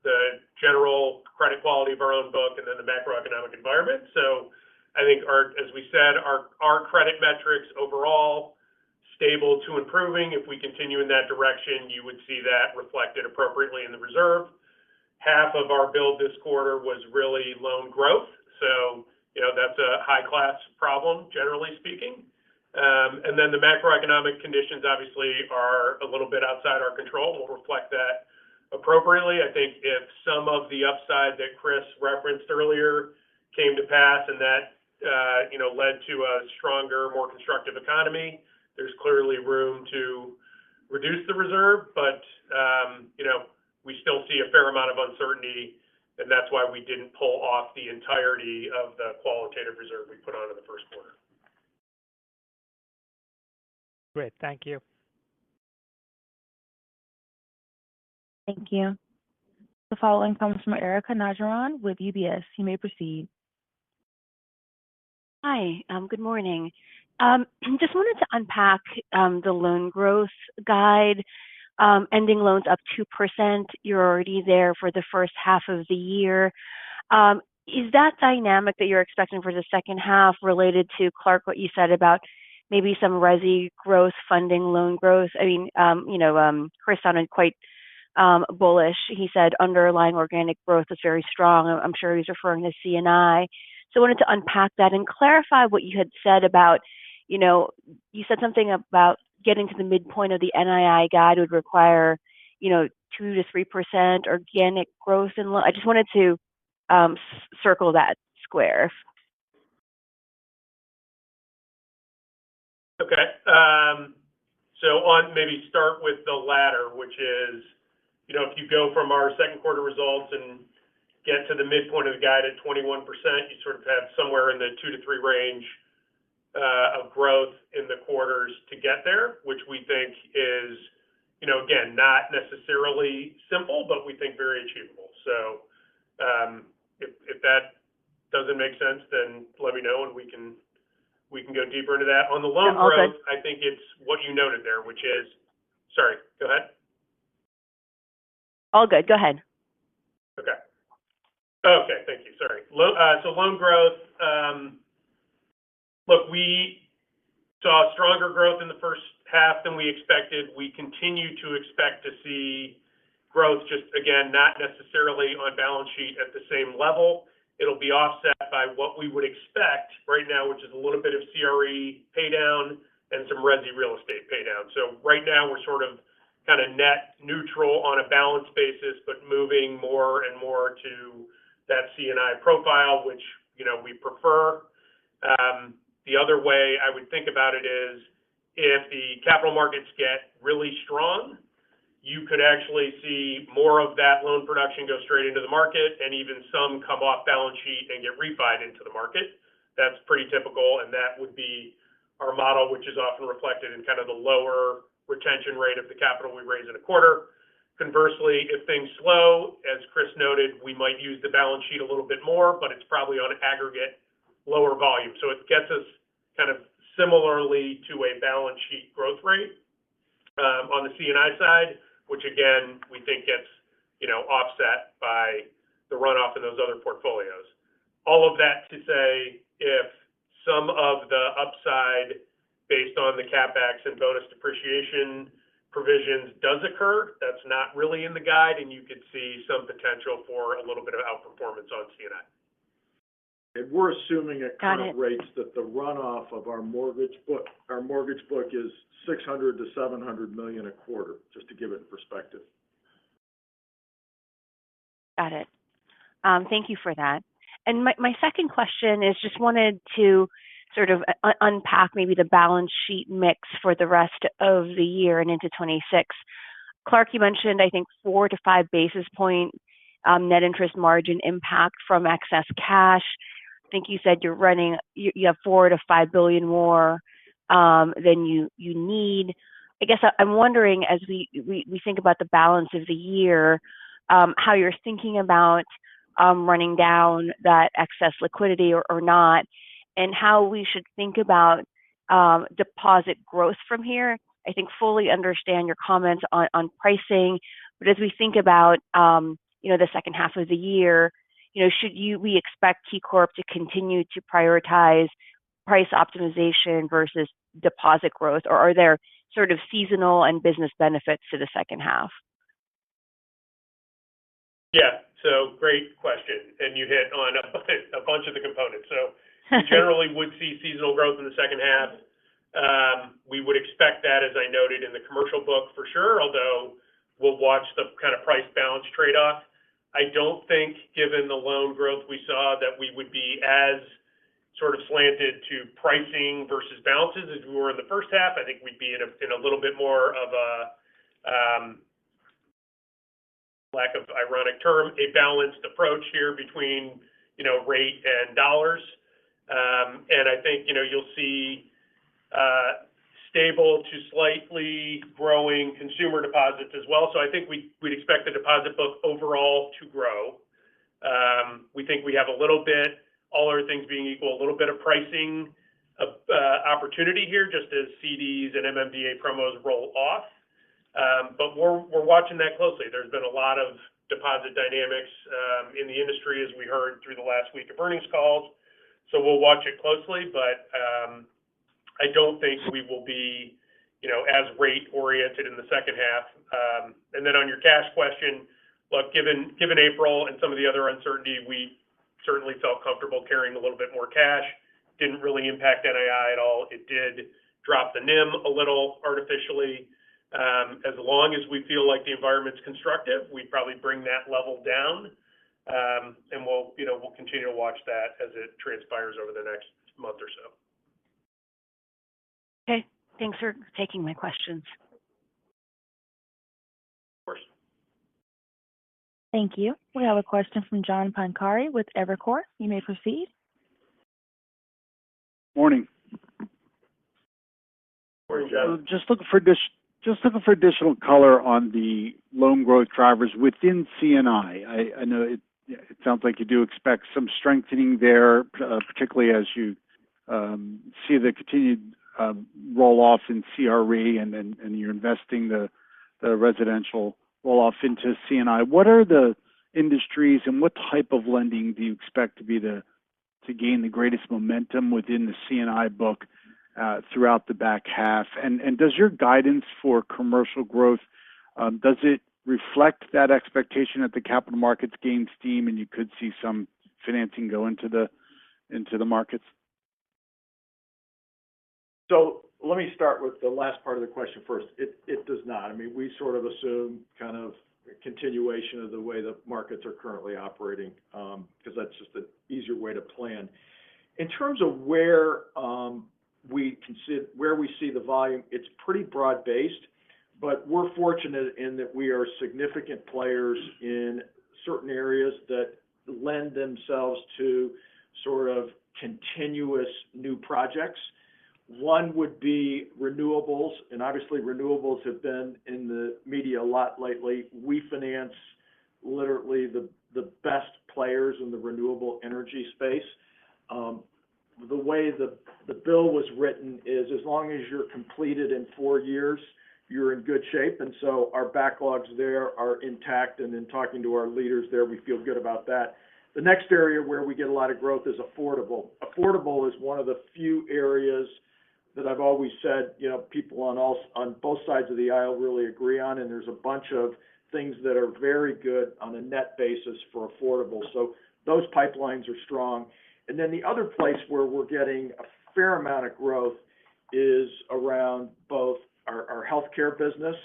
the general credit quality of our own book, and then the macroeconomic environment. So I think, as we said, our credit metrics overall stable to improving. If we continue in that direction, you would see that reflected appropriately in the reserve. Half of our build this quarter was really loan growth. So, that's a high-class problem, generally speaking. And then the macroeconomic conditions obviously are a little bit outside our control. We'll reflect that appropriately. I think if some of the upside that Chris referenced earlier came to pass and that, led to a stronger, more constructive economy, there's clearly room to reduce the reserve, but, we still see a fair amount of uncertainty, and that's why we didn't pull off the entirety of the qualitative reserve we put on in the first quarter. Great. Thank you. Thank you. The following comes from Erica Najaran with UBS. You may proceed. Hi, good morning. Just wanted to unpack the loan growth guide. Ending loans up 2%. You're already there for the first half of the year. Is that dynamic that you're expecting for the second half related to, Clark, what you said about maybe some resi growth funding loan growth? I mean, Chris sounded quite bullish. He said underlying organic growth is very strong. I'm sure he's referring to C&I. So I wanted to unpack that and clarify what you had said about, you said something about getting to the midpoint of the NII guide would require, 2 to 3% organic growth. And I just wanted to circle that square. Okay. So maybe start with the latter, which is, if you go from our second quarter results and get to the midpoint of the guide at 21%, you sort of have somewhere in the 2 to 3 range of growth in the quarters to get there, which we think is, again, not necessarily simple, but we think very achievable. So if that doesn't make sense, then let me know and we can go deeper into that. On the loan growth, I think it's what you noted there, which is, sorry, go ahead. All good. Go ahead. Okay, thank you. Sorry. So loan growth, look, we saw stronger growth in the first half than we expected. We continue to expect to see growth, just again, not necessarily on balance sheet at the same level. It'll be offset by what we would expect right now, which is a little bit of CRE pay down and some resi real estate pay down. So right now we're sort of kind of net neutral on a balance basis, but moving more and more to that C&I profile, which, we prefer. The other way I would think about it is if the capital markets get really strong, you could actually see more of that loan production go straight into the market and even some come off balance sheet and get refied into the market. That's pretty typical, and that would be our model, which is often reflected in kind of the lower retention rate of the capital we raise in a quarter. Conversely, if things slow, as Chris noted, we might use the balance sheet a little bit more, but it's probably on aggregate lower volume. So it gets us kind of similarly to a balance sheet growth rate on the C&I side, which again, we think gets, offset by the runoff in those other portfolios. All of that to say, if some of the upside based on the CapEx and bonus depreciation provisions does occur, that's not really in the guide, and you could see some potential for a little bit of outperformance on C&I. And we're assuming at current rates that the runoff of our mortgage book is $600 to $700 million a quarter, just to give it in perspective. Got it. Thank you for that. And my second question is just wanted to sort of unpack maybe the balance sheet mix for the rest of the year and into 26. Clark, you mentioned, I think, 4 to 5 basis point net interest margin impact from excess cash. I think you said you have $4 to $5 billion more than you need. I guess I'm wondering, as we think about the balance of the year, how you're thinking about running down that excess liquidity or not, and how we should think about deposit growth from here. I think fully understand your comments on pricing, but as we think about the second half of the year, we expect KeyCorp to continue to prioritize price optimization versus deposit growth, or are there sort of seasonal and business benefits to the second half? Yeah, so great question, and you hit on a bunch of the components. So we generally would see seasonal growth in the second half. We would expect that, as I noted, in the commercial book for sure, although we'll watch the kind of price balance trade-off. I don't think, given the loan growth we saw, that we would be as sort of slanted to pricing versus balances as we were in the first half. I think we'd be in a little bit more of a lack of ironic term, a balanced approach here between, rate and dollars. And I think, you'll see stable to slightly growing consumer deposits as well. So I think we'd expect the deposit book overall to grow. We think we have a little bit, all other things being equal, a little bit of pricing opportunity here, just as CDs and MMDA promos roll off. But we're watching that closely. There's been a lot of deposit dynamics in the industry, as we heard through the last week of earnings calls. So we'll watch it closely, but I don't think we will be, as rate oriented in the second half. And then on your cash question, look, given April and some of the other uncertainty, we certainly felt comfortable carrying a little bit more cash. Didn't really impact NII at all. It did drop the NIM a little artificially. As long as we feel like the environment's constructive, we'd probably bring that level down. And we'll continue to watch that as it transpires over the next month or so. Okay, thanks for taking my questions. Of course. Thank you. We have a question from John Pancari with Evercore. You may proceed. Morning. Morning, John. Just looking for additional color on the loan growth drivers within C&I. I know it sounds like you do expect some strengthening there, particularly as you see the continued roll off in CRE and you're investing the residential roll off into C&I. What are the industries and what type of lending do you expect to be to gain the greatest momentum within the C&I book throughout the back half? And does your guidance for commercial growth, does it reflect that expectation that the capital markets gain steam and you could see some financing go into the markets? So let me start with the last part of the question first. It does not. I mean, we sort of assume kind of a continuation of the way the markets are currently operating, because that's just an easier way to plan. In terms of where we see the volume, it's pretty broad-based, but we're fortunate in that we are significant players in certain areas that lend themselves to sort of continuous new projects. One would be renewables, and obviously renewables have been in the media a lot lately. We finance literally the best players in the renewable energy space. The way the bill was written is as long as you're completed in 4 years, you're in good shape. And so our backlogs there are intact. And in talking to our leaders there, we feel good about that. The next area where we get a lot of growth is affordable. Affordable is one of the few areas that I've always said, people on both sides of the aisle really agree on. And there's a bunch of things that are very good on a net basis for affordable. So those pipelines are strong. And then the other place where we're getting a fair amount of growth is around both our healthcare business.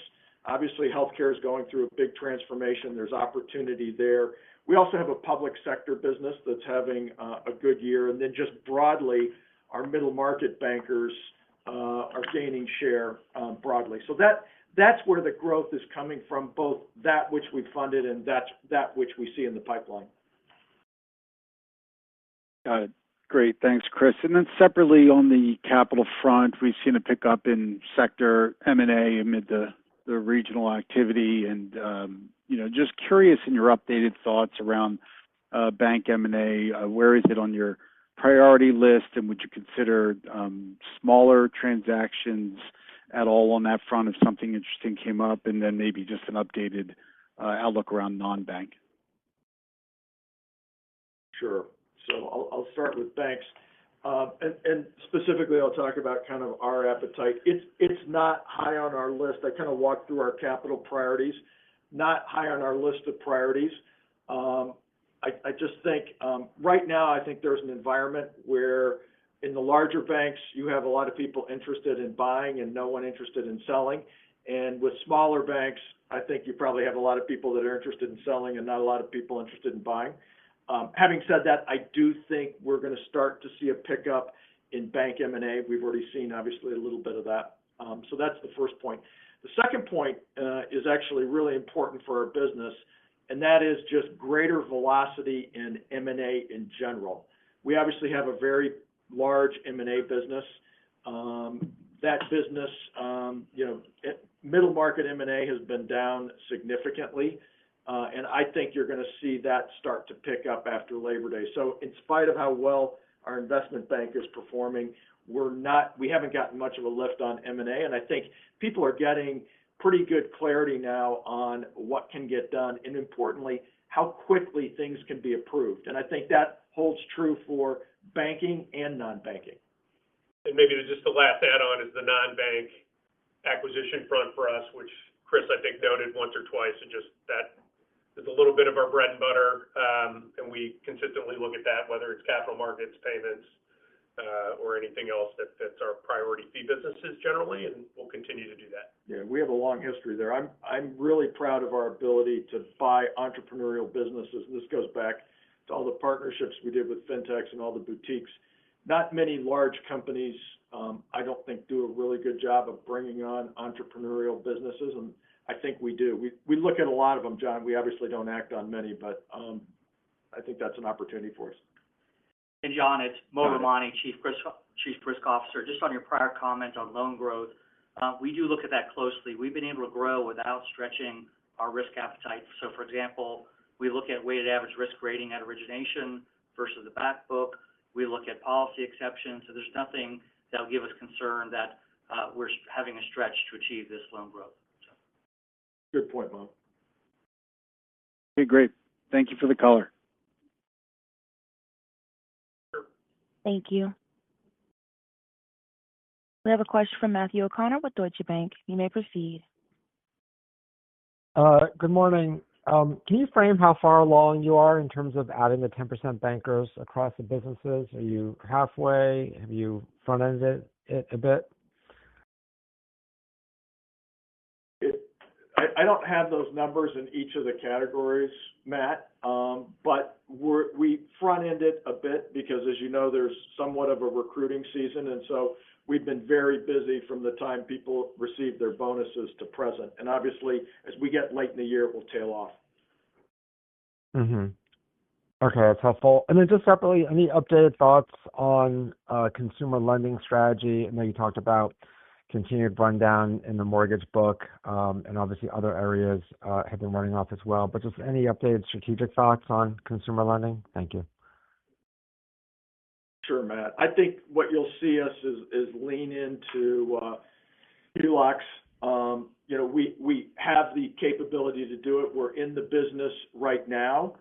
Obviously, healthcare is going through a big transformation. There's opportunity there. We also have a public sector business that's having a good year. And then just broadly, our middle market bankers are gaining share broadly. So that's where the growth is coming from, both that which we funded and that which we see in the pipeline. Got it. Great. Thanks, Chris. And then separately on the capital front, we've seen a pickup in sector M&A amid the regional activity. And, just curious in your updated thoughts around bank M&A, where is it on your priority list? And would you consider smaller transactions at all on that front if something interesting came up? And then maybe just an updated outlook around non-bank. Sure. So I'll start with banks. And specifically, I'll talk about kind of our appetite. It's not high on our list. I kind of walked through our capital priorities, not high on our list of priorities. I just think right now, I think there's an environment where in the larger banks, you have a lot of people interested in buying and no one interested in selling. And with smaller banks, I think you probably have a lot of people that are interested in selling and not a lot of people interested in buying. Having said that, I do think we're going to start to see a pickup in bank M&A. We've already seen, obviously, a little bit of that. So that's the first point. The second point is actually really important for our business, and that is just greater velocity in M&A in general. We obviously have a very large M&A business. That business, middle market M&A has been down significantly. And I think you're going to see that start to pick up after Labor Day. So in spite of how well our investment bank is performing, we haven't gotten much of a lift on M&A. And I think people are getting pretty good clarity now on what can get done and, importantly, how quickly things can be approved. And I think that holds true for banking and non-banking. And maybe just the last add-on is the non-bank acquisition front for us, which Chris, I think, noted once or twice, and just that is a little bit of our bread and butter, and we consistently look at that, whether it's capital markets, payments, or anything else that fits our priority fee businesses generally, and we'll continue to do that. Yeah, we have a long history there. I'm really proud of our ability to buy entrepreneurial businesses, and this goes back to all the partnerships we did with fintechs and all the boutiques. Not many large companies, I don't think, do a really good job of bringing on entrepreneurial businesses, and I think we do. We look at a lot of them, John. We obviously don't act on many, but I think that's an opportunity for us. And John, it's Mo Ramani, Chief Risk Officer. Just on your prior comment on loan growth, we do look at that closely. We've been able to grow without stretching our risk appetite. So, for example, we look at weighted average risk rating at origination versus the back book. We look at policy exceptions. So there's nothing that will give us concern that we're having a stretch to achieve this loan growth. So. Good point, Mo. Okay, great. Thank you for the color. Thank you. We have a question from Matthew O'Connor with Deutsche Bank. You may proceed. Good morning. Can you frame how far along you are in terms of adding the 10% bankers across the businesses? Are you halfway? Have you front-ended it a bit? I don't have those numbers in each of the categories, Matt, but we front-ended a bit because, as you know, there's somewhat of a recruiting season, and so we've been very busy from the time people receive their bonuses to present. And obviously, as we get late in the year, it will tail off. Mm-hmm. Okay, that's helpful. And then just separately, any updated thoughts on consumer lending strategy? I know you talked about continued rundown in the mortgage book, and obviously other areas have been running off as well. But just any updated strategic thoughts on consumer lending? Thank you. Sure, Matt. I think what you'll see us is lean into HELOCs. We have the capability to do it. We're in the business right now.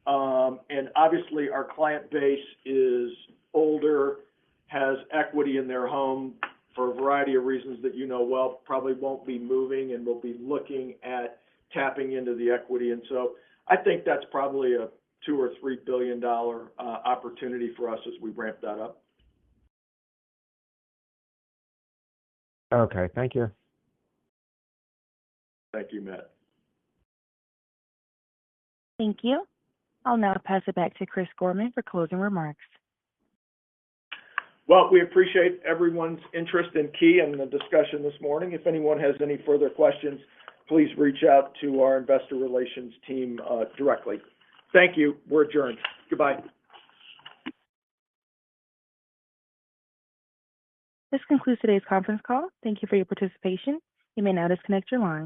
And obviously our client base is older, has equity in their home for a variety of reasons that you know well, probably won't be moving and will be looking at tapping into the equity. And so I think that's probably a $2 or $3 billion opportunity for us as we ramp that up. Okay, thank you. Thank you, Matt. Thank you. I'll now pass it back to Chris Gorman for closing remarks. Well, we appreciate everyone's interest in Key and the discussion this morning. If anyone has any further questions, please reach out to our investor relations team directly. Thank you. We're adjourned. Goodbye. This concludes today's conference call. Thank you for your participation. You may now disconnect your line.